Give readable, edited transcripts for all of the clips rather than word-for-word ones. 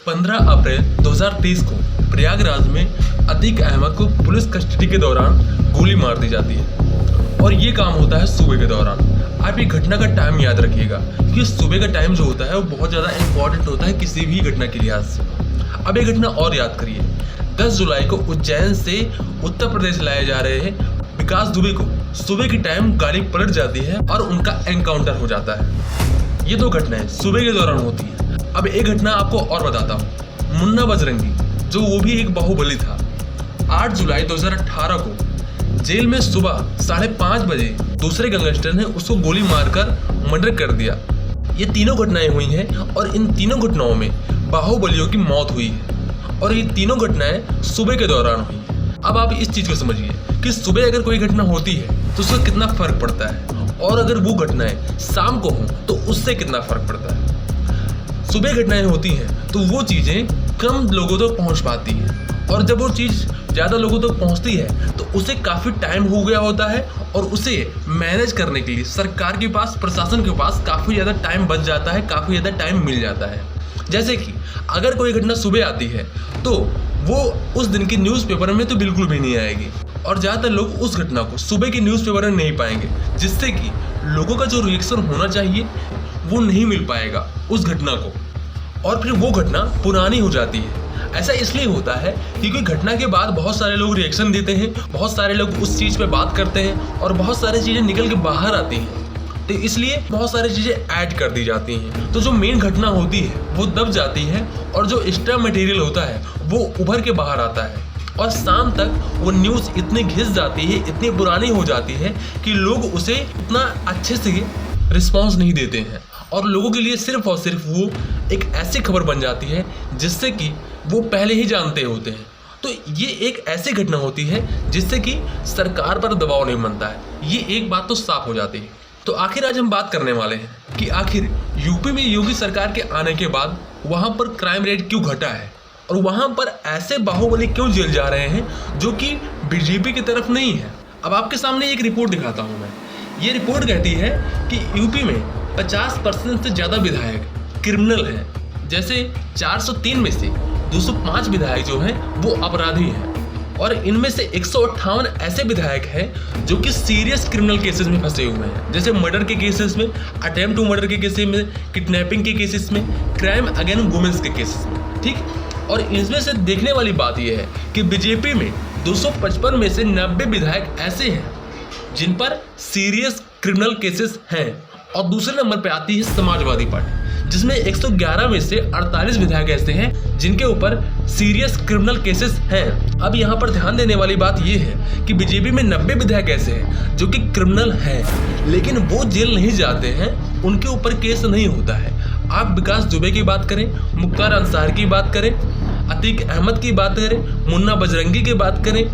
15 अप्रैल 2023 को प्रयागराज में अतीक अहमद को पुलिस कस्टडी के दौरान गोली मार दी जाती है और ये काम होता है सुबह के दौरान। आप ये घटना का टाइम याद रखिएगा कि सुबह का टाइम जो होता है वो बहुत ज़्यादा इंपॉर्टेंट होता है किसी भी घटना के लिहाज से। अब ये घटना और याद करिए, 10 जुलाई को उज्जैन से उत्तर प्रदेश लाए जा रहे हैं विकास दुबे को सुबह के टाइम गाड़ी पलट जाती है और उनका एनकाउंटर हो जाता है। ये दो घटनाएं सुबह के दौरान होती हैं। अब एक घटना आपको और बताता हूँ, मुन्ना बजरंगी जो वो भी एक बाहुबली था, 8 जुलाई 2018 को जेल में सुबह 5:30 बजे दूसरे गैंगस्टर ने उसको गोली मारकर मर्डर कर दिया। ये तीनों घटनाएं हुई हैं और इन तीनों घटनाओं में बाहुबलियों की मौत हुई है और ये तीनों घटनाएं सुबह के दौरान हुई। अब आप इस चीज़ को समझिए कि सुबह अगर कोई घटना होती है तो उसका कितना फर्क पड़ता है और अगर वो घटनाएं शाम को हों तो उससे कितना फर्क पड़ता है। सुबह घटनाएं होती हैं तो वो चीज़ें कम लोगों तक पहुंच पाती हैं और जब वो चीज़ ज़्यादा लोगों तक पहुंचती है तो उसे काफ़ी टाइम हो गया होता है और उसे मैनेज करने के लिए सरकार के पास, प्रशासन के पास काफ़ी ज़्यादा टाइम बच जाता है, काफ़ी ज़्यादा टाइम मिल जाता है। जैसे कि अगर कोई घटना सुबह आती है तो वो उस दिन की न्यूज़पेपर में तो बिल्कुल भी नहीं आएगी और ज़्यादातर लोग उस घटना को सुबह की न्यूज़पेपर में नहीं पाएंगे, जिससे कि लोगों का जो रिएक्शन होना चाहिए वो नहीं मिल पाएगा उस घटना को और फिर वो घटना पुरानी हो जाती है। ऐसा इसलिए होता है क्योंकि घटना के बाद बहुत सारे लोग रिएक्शन देते हैं, बहुत सारे लोग उस चीज़ पे बात करते हैं और बहुत सारी चीज़ें निकल के बाहर आती हैं, तो इसलिए बहुत सारी चीज़ें ऐड कर दी जाती हैं। तो जो मेन घटना होती है वो दब जाती है और जो एक्स्ट्रा मटेरियल होता है वो उभर के बाहर आता है और शाम तक वो न्यूज़ इतनी घिस जाती है, इतनी पुरानी हो जाती है कि लोग उसे इतना अच्छे से रिस्पॉन्स नहीं देते हैं और लोगों के लिए सिर्फ और सिर्फ वो एक ऐसी खबर बन जाती है जिससे कि वो पहले ही जानते होते हैं। तो ये एक ऐसी घटना होती है जिससे कि सरकार पर दबाव नहीं बनता है। ये एक बात तो साफ हो जाती है। तो आखिर आज हम बात करने वाले हैं कि आखिर यूपी में योगी सरकार के आने के बाद वहाँ पर क्राइम रेट क्यों घटा है और वहाँ पर ऐसे बाहुबली क्यों जेल जा रहे हैं जो कि बीजेपी की तरफ नहीं है। अब आपके सामने एक रिपोर्ट दिखाता हूँ मैं। ये रिपोर्ट कहती है कि यूपी में 50% से ज़्यादा विधायक क्रिमिनल हैं। जैसे 403 में से 205 विधायक जो हैं वो अपराधी हैं और इनमें से 158 ऐसे विधायक हैं जो कि सीरियस क्रिमिनल केसेस में फंसे हुए हैं, जैसे मर्डर के केसेस में, अटेम्प्ट टू मर्डर के केसेस में, किडनैपिंग के केसेस में, क्राइम अगेंस्ट वुमेन्स के केसेस में। ठीक, और इसमें से देखने वाली बात यह है कि बीजेपी में 255 में से 90 विधायक ऐसे हैं जिन पर सीरियस क्रिमिनल केसेस हैं और दूसरे नंबर पर आती है समाजवादी पार्टी जिसमें 111 में से 48 विधायक ऐसे हैं जिनके ऊपर सीरियस क्रिमिनल केसेस हैं। अब यहाँ पर ध्यान देने वाली बात यह है कि बीजेपी में 90 विधायक ऐसे हैं जो कि क्रिमिनल हैं लेकिन वो जेल नहीं जाते हैं, उनके ऊपर केस नहीं होता है। आप विकास दुबे की बात करें, मुख्तार अंसारी की बात करें, अतीक अहमद की बात करें, मुन्ना बजरंगी की बात करें,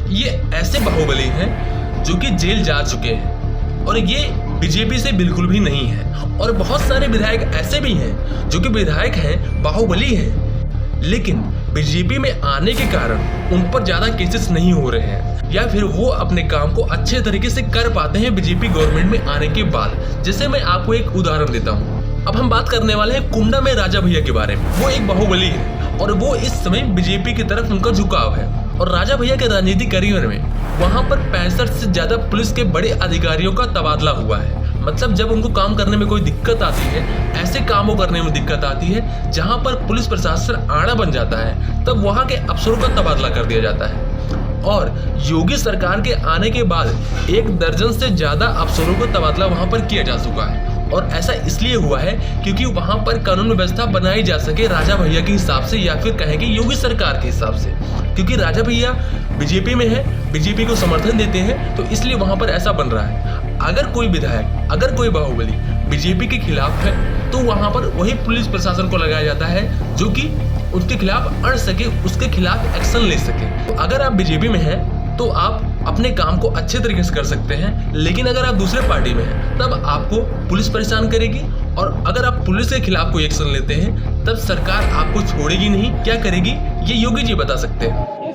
ये ऐसे बाहुबली हैं जो कि जेल जा चुके हैं और ये बीजेपी से बिल्कुल भी नहीं है। और बहुत सारे विधायक ऐसे भी हैं जो कि विधायक हैं, बाहुबली हैं, लेकिन बीजेपी में आने के कारण उन पर ज़्यादा केसेस नहीं हो रहे हैं या फिर वो अपने काम को अच्छे तरीके से कर पाते हैं बीजेपी गवर्नमेंट में आने के बाद। जैसे मैं आपको एक उदाहरण देता हूँ। अब हम बात करने वाले हैं कुंडा में राजा भैया के बारे में। वो एक बाहुबली है और वो इस समय बीजेपी की तरफ उनका झुकाव है और राजा भैया के राजनीतिक करियर में वहाँ पर 65 से ज़्यादा पुलिस के बड़े अधिकारियों का तबादला हुआ है। मतलब जब उनको काम करने में कोई दिक्कत आती है, ऐसे कामों करने में दिक्कत आती है जहाँ पर पुलिस प्रशासन आड़ा बन जाता है, तब वहाँ के अफसरों का तबादला कर दिया जाता है। और योगी सरकार के आने के बाद 1 दर्जन से ज़्यादा अफसरों का तबादला वहाँ पर किया जा चुका है और ऐसा इसलिए हुआ है क्योंकि वहाँ पर कानून व्यवस्था बनाई जा सके राजा भैया के हिसाब से या फिर कहेंगे योगी सरकार के हिसाब से, क्योंकि राजा भैया बीजेपी में है, बीजेपी को समर्थन देते हैं, तो इसलिए वहाँ पर ऐसा बन रहा है। अगर कोई विधायक, अगर कोई बाहुबली बीजेपी के खिलाफ है तो वहाँ पर वही पुलिस प्रशासन को लगाया जाता है जो कि उसके खिलाफ अड़ सके, उसके खिलाफ एक्शन ले सके। तो अगर आप बीजेपी में हैं तो आप अपने काम को अच्छे तरीके से कर सकते हैं, लेकिन अगर आप दूसरे पार्टी में हैं तब आपको पुलिस परेशान करेगी और अगर आप पुलिस के खिलाफ कोई एक्शन लेते हैं तब सरकार आपको छोड़ेगी नहीं। क्या करेगी ये योगी जी बता सकते हैं।